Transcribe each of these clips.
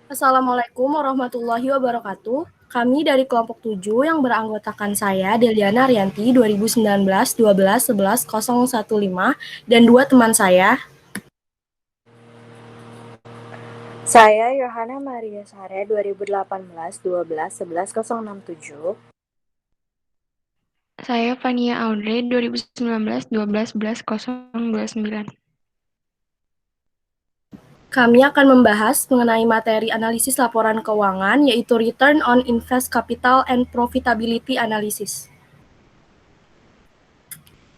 Assalamualaikum warahmatullahi wabarakatuh. Kami dari kelompok 7 yang beranggotakan saya, Deliana Rianti, 2019 12 11 015, dan dua teman saya. Saya Yohana Maria Sare 2018 12 11 067. Saya Fania Audrey 2019 12 11 029. Kami akan membahas mengenai materi analisis laporan keuangan, yaitu Return on Invest Capital and Profitability Analysis.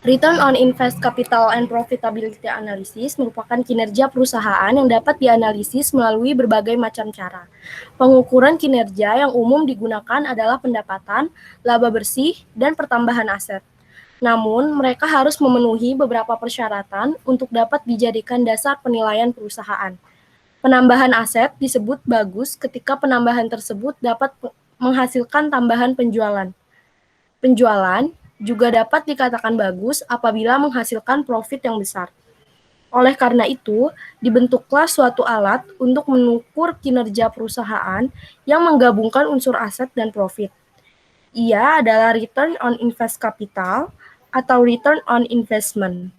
Return on Invest Capital and Profitability Analysis merupakan kinerja perusahaan yang dapat dianalisis melalui berbagai macam cara. Pengukuran kinerja yang umum digunakan adalah pendapatan, laba bersih, dan pertambahan aset. Namun, mereka harus memenuhi beberapa persyaratan untuk dapat dijadikan dasar penilaian perusahaan. Penambahan aset disebut bagus ketika penambahan tersebut dapat menghasilkan tambahan penjualan. Penjualan juga dapat dikatakan bagus apabila menghasilkan profit yang besar. Oleh karena itu, dibentuklah suatu alat untuk mengukur kinerja perusahaan yang menggabungkan unsur aset dan profit. Ia adalah Return on Invest Capital atau Return on Investment.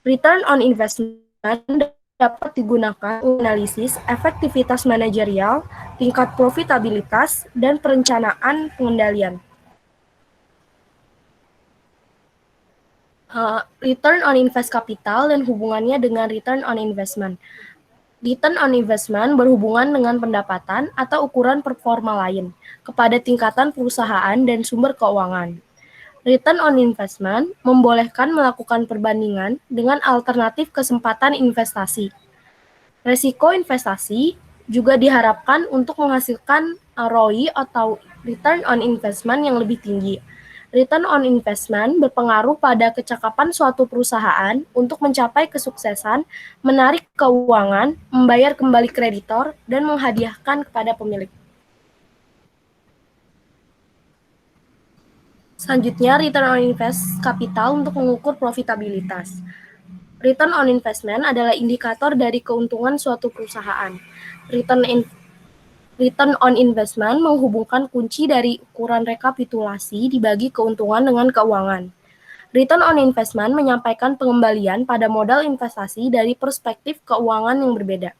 Return on Investment dapat digunakan untuk analisis efektivitas manajerial, tingkat profitabilitas, dan perencanaan pengendalian. Return on invest capital dan hubungannya dengan return on investment. Return on investment berhubungan dengan pendapatan atau ukuran performa lain kepada tingkatan perusahaan dan sumber keuangan. Return on investment membolehkan melakukan perbandingan dengan alternatif kesempatan investasi. Resiko investasi juga diharapkan untuk menghasilkan ROI atau return on investment yang lebih tinggi. Return on investment berpengaruh pada kecakapan suatu perusahaan untuk mencapai kesuksesan, menarik keuangan, membayar kembali kreditor, dan menghadiahkan kepada pemilik. Selanjutnya, return on invest capital untuk mengukur profitabilitas. Return on investment adalah indikator dari keuntungan suatu perusahaan. Return on investment menghubungkan kunci dari ukuran rekapitulasi dibagi keuntungan dengan keuangan. Return on investment menyampaikan pengembalian pada modal investasi dari perspektif keuangan yang berbeda.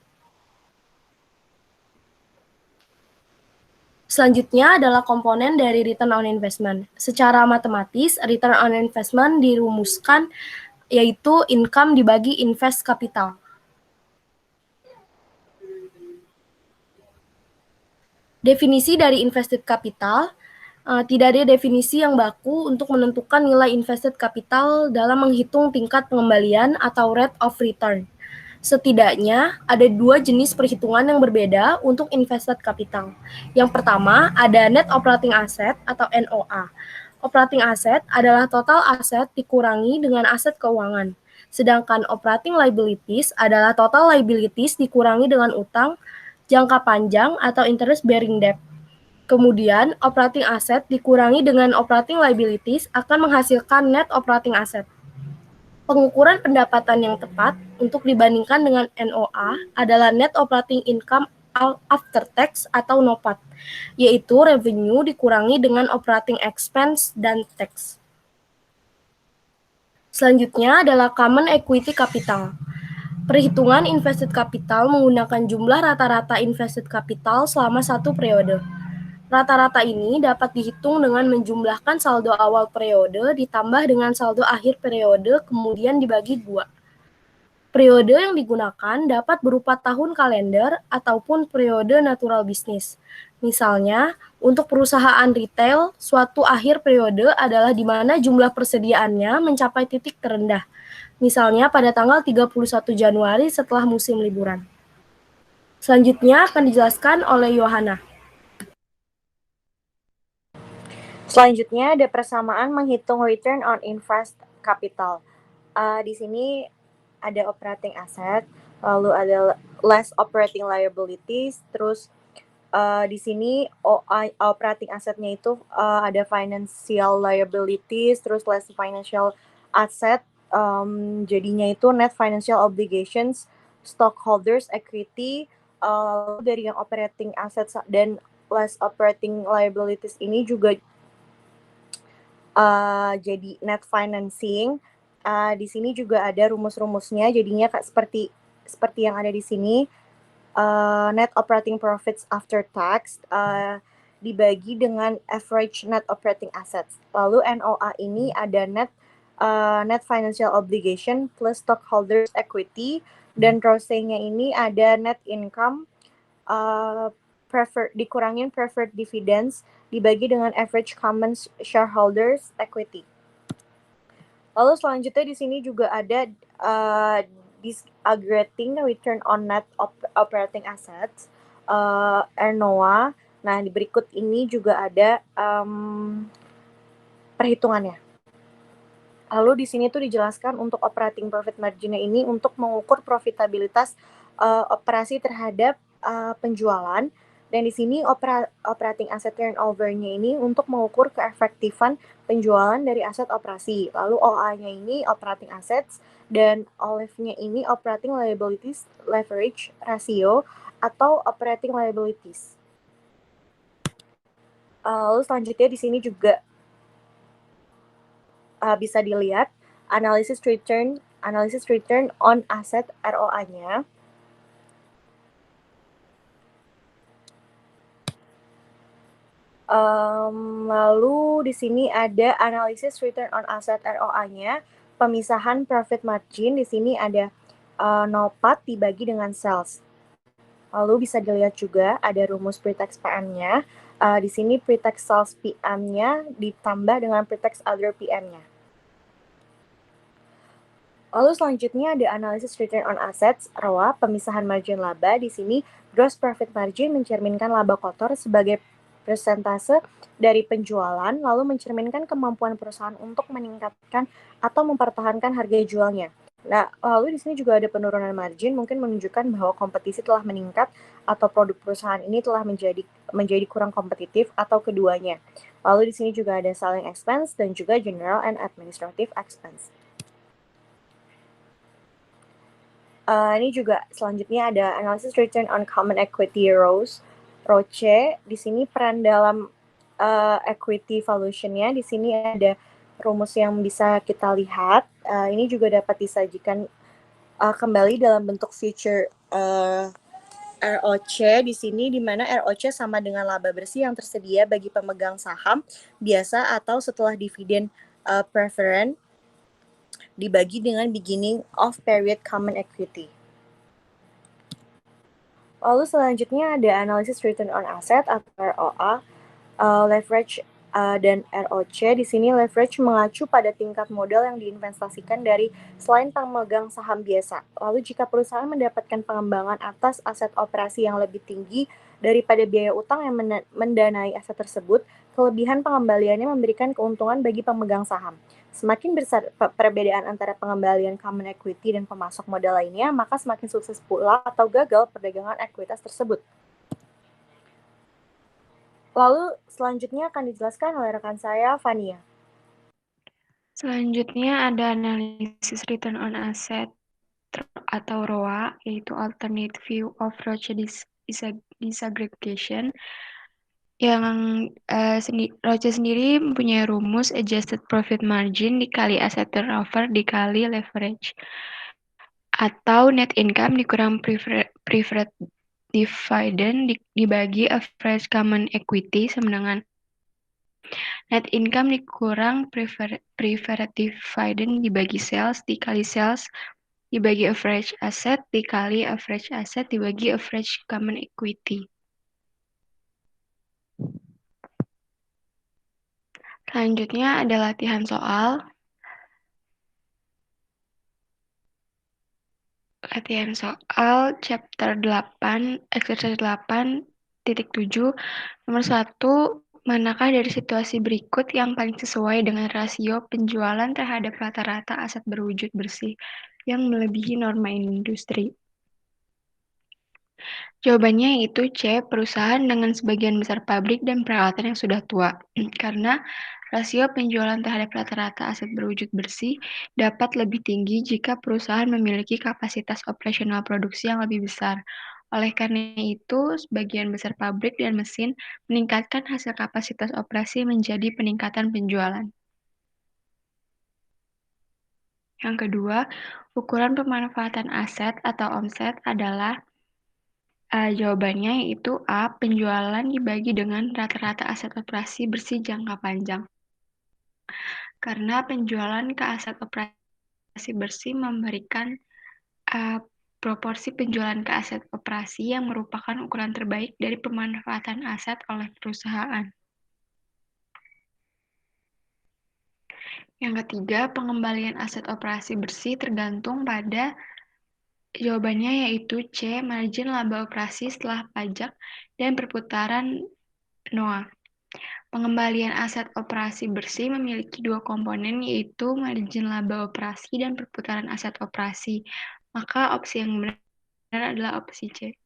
Selanjutnya adalah komponen dari return on investment. Secara matematis, return on investment dirumuskan yaitu income dibagi invest capital. Definisi dari invested capital, tidak ada definisi yang baku untuk menentukan nilai invested capital dalam menghitung tingkat pengembalian atau rate of return. Setidaknya ada dua jenis perhitungan yang berbeda untuk invested capital. Yang pertama ada net operating asset atau NOA. Operating asset adalah total aset dikurangi dengan aset keuangan. Sedangkan operating liabilities adalah total liabilities dikurangi dengan utang jangka panjang atau interest bearing debt. Kemudian, operating asset dikurangi dengan operating liabilities akan menghasilkan net operating asset. Pengukuran pendapatan yang tepat untuk dibandingkan dengan NOA adalah net operating income after tax atau NOPAT, yaitu revenue dikurangi dengan operating expense dan tax. Selanjutnya adalah common equity capital. Perhitungan invested capital menggunakan jumlah rata-rata invested capital selama satu periode. Rata-rata ini dapat dihitung dengan menjumlahkan saldo awal periode ditambah dengan saldo akhir periode kemudian dibagi 2. Periode yang digunakan dapat berupa tahun kalender ataupun periode natural business. Misalnya, untuk perusahaan retail, suatu akhir periode adalah di mana jumlah persediaannya mencapai titik terendah. Misalnya pada tanggal 31 Januari setelah musim liburan. Selanjutnya akan dijelaskan oleh Yohana. Selanjutnya ada persamaan menghitung return on invest capital. Di sini ada operating asset, lalu ada less operating liabilities, terus di sini operating assetnya itu ada financial liabilities, terus less financial asset, jadinya itu net financial obligations, stockholders equity, Dari yang operating assets dan less operating liabilities ini juga jadi net financing. Di sini juga ada rumus-rumusnya, jadinya seperti yang ada di sini. Net operating profits after tax dibagi dengan average net operating assets. Lalu NOA ini ada net financial obligation plus stockholders equity, dan ROCE-nya ini ada net income dikurangin preferred dividends dibagi dengan average common shareholders equity. Lalu selanjutnya di sini juga ada disaggregating return on net operating assets, NOA. Nah, di berikut ini juga ada perhitungannya. Lalu di sini tuh dijelaskan untuk operating profit margin-nya ini untuk mengukur profitabilitas operasi terhadap penjualan. Dan di sini operating asset turnover-nya ini untuk mengukur keefektifan penjualan dari aset operasi. Lalu OA-nya ini operating assets, dan OLIV-nya ini operating liabilities leverage ratio atau operating liabilities. Lalu selanjutnya di sini juga bisa dilihat analisis return on asset ROA-nya. Lalu di sini ada analisis return on asset ROA-nya, pemisahan profit margin. Di sini ada NOPAT dibagi dengan sales. Lalu bisa dilihat juga ada rumus pre-tax PM-nya. Di sini pre-tax sales PM-nya ditambah dengan pre-tax other PM-nya. Lalu selanjutnya ada analisis return on assets, ROA, pemisahan margin laba. Di sini gross profit margin mencerminkan laba kotor sebagai persentase dari penjualan, lalu mencerminkan kemampuan perusahaan untuk meningkatkan atau mempertahankan harga jualnya. Nah, lalu di sini juga ada penurunan margin, mungkin menunjukkan bahwa kompetisi telah meningkat atau produk perusahaan ini telah menjadi kurang kompetitif atau keduanya. Lalu di sini juga ada selling expense dan juga general and administrative expense. Ini juga selanjutnya ada analysis return on common equity ROCE. Di sini peran dalam equity valuation-nya. Di sini ada rumus yang bisa kita lihat. Ini juga dapat disajikan kembali dalam bentuk future ROC di sini, di mana ROC sama dengan laba bersih yang tersedia bagi pemegang saham biasa atau setelah dividen preference dibagi dengan beginning of period common equity. Lalu selanjutnya ada analisis return on asset atau ROA, leverage dan ROC. Di sini leverage mengacu pada tingkat modal yang diinvestasikan dari selain pemegang saham biasa. Lalu jika perusahaan mendapatkan pengembangan atas aset operasi yang lebih tinggi daripada biaya utang yang mendanai aset tersebut, kelebihan pengembaliannya memberikan keuntungan bagi pemegang saham. Semakin besar perbedaan antara pengembalian common equity dan pemasok modal lainnya, maka semakin sukses pula atau gagal perdagangan ekuitas tersebut. Lalu selanjutnya akan dijelaskan oleh rekan saya, Fania. Selanjutnya ada analisis return on asset atau ROA, yaitu alternate view of ROCE disaggregation. Yang ROCE sendiri mempunyai rumus adjusted profit margin dikali asset turnover dikali leverage, atau net income dikurang preferred dividend dibagi average common equity sama dengan net income dikurang preferred dividend dibagi sales dikali sales dibagi average asset dikali average asset dibagi average common equity. Selanjutnya ada latihan soal. Latihan soal chapter 8, exercise 8.7. Nomor 1, manakah dari situasi berikut yang paling sesuai dengan rasio penjualan terhadap rata-rata aset berwujud bersih yang melebihi norma industri? Jawabannya yaitu C, perusahaan dengan sebagian besar pabrik dan peralatan yang sudah tua. Karena rasio penjualan terhadap rata-rata aset berwujud bersih dapat lebih tinggi jika perusahaan memiliki kapasitas operasional produksi yang lebih besar. Oleh karena itu, sebagian besar pabrik dan mesin meningkatkan hasil kapasitas operasi menjadi peningkatan penjualan. Yang kedua, ukuran pemanfaatan aset atau omset adalah jawabannya yaitu A, penjualan dibagi dengan rata-rata aset operasi bersih jangka panjang. Karena penjualan ke aset operasi bersih memberikan proporsi penjualan ke aset operasi yang merupakan ukuran terbaik dari pemanfaatan aset oleh perusahaan. Yang ketiga, pengembalian aset operasi bersih tergantung pada jawabannya yaitu C, margin laba operasi setelah pajak dan perputaran NOA. Pengembalian aset operasi bersih memiliki dua komponen yaitu margin laba operasi dan perputaran aset operasi. Maka opsi yang benar adalah opsi C.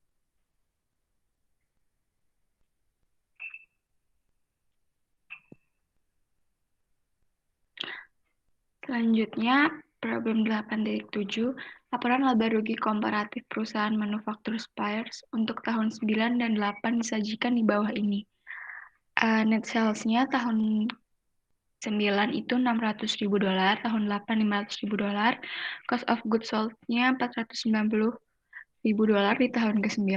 Selanjutnya, problem 8.7, laporan laba rugi komparatif perusahaan manufaktur Spires untuk tahun 9 dan 8 disajikan di bawah ini. Net sales-nya tahun 9 itu $600.000, tahun 8 $500.000, cost of goods sold-nya $490.000 di tahun ke-9,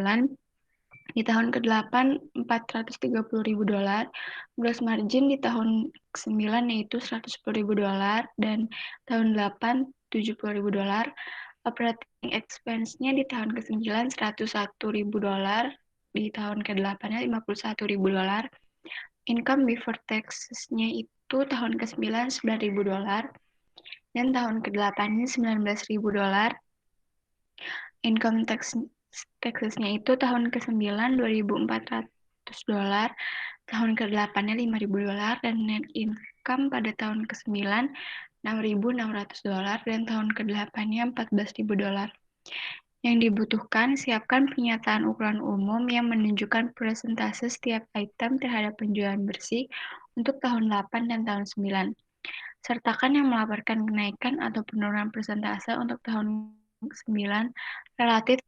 di tahun ke-8 $430.000, gross margin di tahun ke-9 yaitu $110.000 dan tahun 8 $70.000, operating expense-nya di tahun ke-9 $101.000, di tahun ke-8-nya $51.000, income before taxes-nya itu tahun ke-9 $9.000 dan tahun ke-8-nya $19.000. Income taxes-nya itu tahun ke-9 $2.400, tahun ke-8-nya $5.000 dan net income pada tahun ke-9 $6.600 dan tahun ke-8-nya $14.000. Yang dibutuhkan, siapkan pernyataan ukuran umum yang menunjukkan persentase setiap item terhadap penjualan bersih untuk tahun 8 dan tahun 9. Sertakan yang melaporkan kenaikan atau penurunan persentase untuk tahun 9 relatif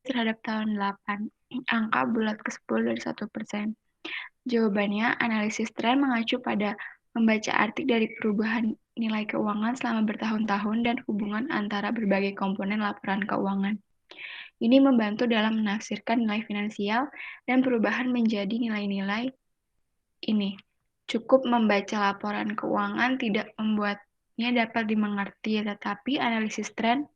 terhadap tahun 8. Angka bulat ke-10 dari 1%. Jawabannya, analisis tren mengacu pada membaca arti dari perubahan nilai keuangan selama bertahun-tahun dan hubungan antara berbagai komponen laporan keuangan. Ini membantu dalam menafsirkan nilai finansial dan perubahan menjadi nilai-nilai ini. Cukup membaca laporan keuangan tidak membuatnya dapat dimengerti, tetapi analisis tren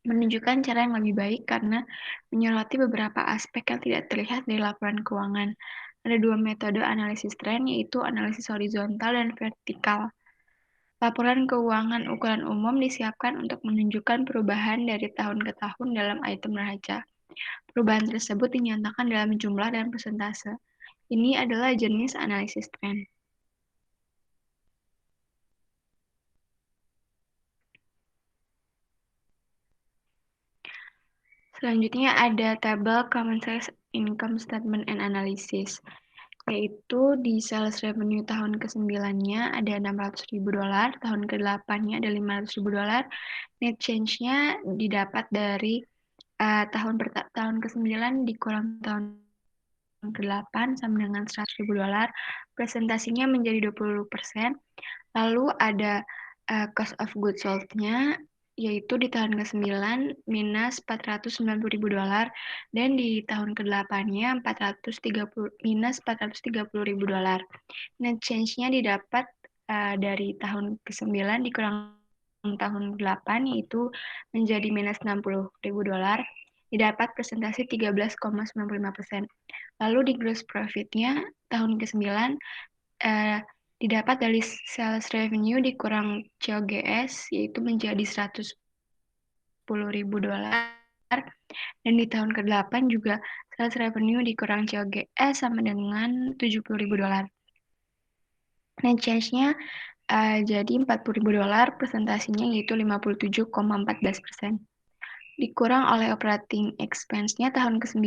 menunjukkan cara yang lebih baik karena menyoroti beberapa aspek yang tidak terlihat dari laporan keuangan. Ada dua metode analisis tren, yaitu analisis horizontal dan vertikal. Laporan keuangan ukuran umum disiapkan untuk menunjukkan perubahan dari tahun ke tahun dalam item neraca. Perubahan tersebut dinyatakan dalam jumlah dan persentase. Ini adalah jenis analisis tren. Selanjutnya ada tabel Common Size Income Statement and Analysis, yaitu di sales revenue tahun ke-9-nya ada $600.000, tahun ke-8-nya ada $500.000, net change-nya didapat dari tahun ke-9 dikurang tahun ke-8 sama dengan $100.000, presentasinya menjadi 20%, lalu ada cost of goods sold-nya yaitu di tahun ke-9 minus $490.000 dan di tahun ke-8-nya minus $430.000. Net change-nya didapat dari tahun ke-9 dikurang tahun ke-8 yaitu menjadi minus $60.000. Didapat presentasi 13,95%. Lalu di gross profit-nya tahun ke-9 didapat dari sales revenue dikurang COGS yaitu menjadi $110.000 dan di tahun ke-8 juga sales revenue dikurang COGS sama dengan $70.000. Net change-nya jadi $40.000, presentasinya yaitu 57,14%. Dikurang oleh operating expense-nya tahun ke-9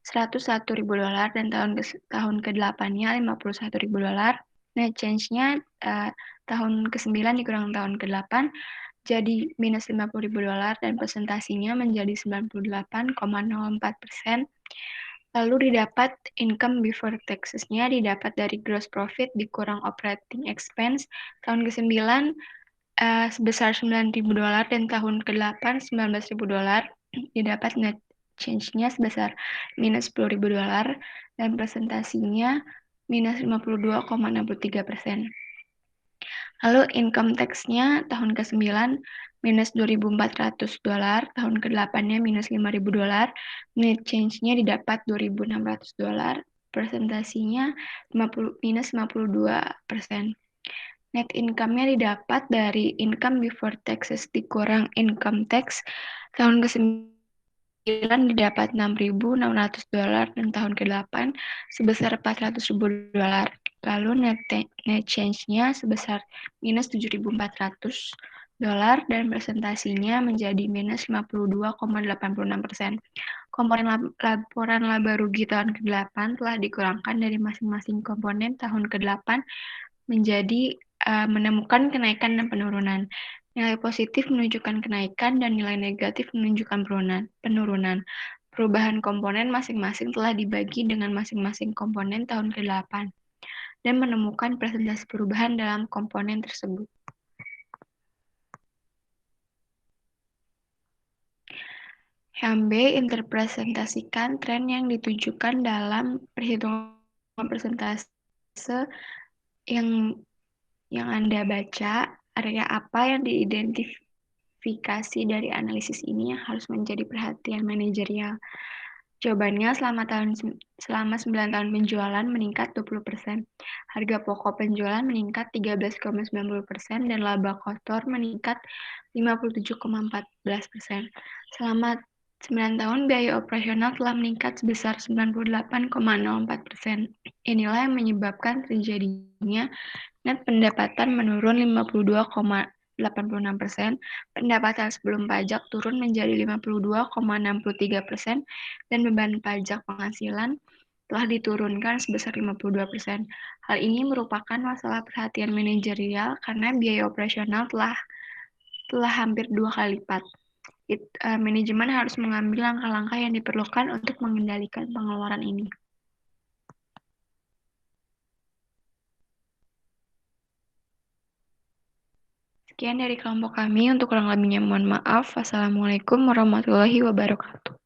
$101.000 dan tahun ke-8-nya $51.000. Net change-nya tahun ke-9 dikurang tahun ke-8 jadi minus $50.000 dan presentasinya menjadi 98,04%. Lalu didapat income before taxes-nya didapat dari gross profit dikurang operating expense tahun ke-9 sebesar $9.000 dan tahun ke-8 $19.000. Didapat net change-nya sebesar minus $10.000 dan presentasinya minus 52,63%. Lalu income tax-nya tahun ke-9 minus $2.400, tahun ke-8-nya minus $5.000, net change-nya didapat $2.600, presentasinya minus 52%. Net income-nya didapat dari income before taxes dikurang income tax, tahun ke-9 didapat $6.600 dan tahun ke-8 sebesar $400.000. Lalu net change-nya sebesar minus $7.400 dan presentasinya menjadi minus 52,86%. Komponen laporan laba rugi tahun ke-8 telah dikurangkan dari masing-masing komponen tahun ke-8 menjadi menemukan kenaikan dan penurunan. Nilai positif menunjukkan kenaikan dan nilai negatif menunjukkan penurunan. Perubahan komponen masing-masing telah dibagi dengan masing-masing komponen tahun ke-8 dan menemukan presentasi perubahan dalam komponen tersebut. Yang B, interpretasikan tren yang ditunjukkan dalam perhitungan persentase yang Anda baca. Area apa yang diidentifikasi dari analisis ini yang harus menjadi perhatian manajerial? Jawabannya, selama 9 tahun penjualan meningkat 20%, harga pokok penjualan meningkat 13,90%, dan laba kotor meningkat 57,14%. Selama 9 tahun, biaya operasional telah meningkat sebesar 98,04%. Inilah yang menyebabkan terjadinya net pendapatan menurun 52,86%, pendapatan sebelum pajak turun menjadi 52,63%, dan beban pajak penghasilan telah diturunkan sebesar 52%. Hal ini merupakan masalah perhatian manajerial karena biaya operasional telah hampir 2 kali lipat. Manajemen harus mengambil langkah-langkah yang diperlukan untuk mengendalikan pengeluaran ini. Sekian dari kelompok kami. Untuk kurang lebihnya mohon maaf. Wassalamualaikum warahmatullahi wabarakatuh.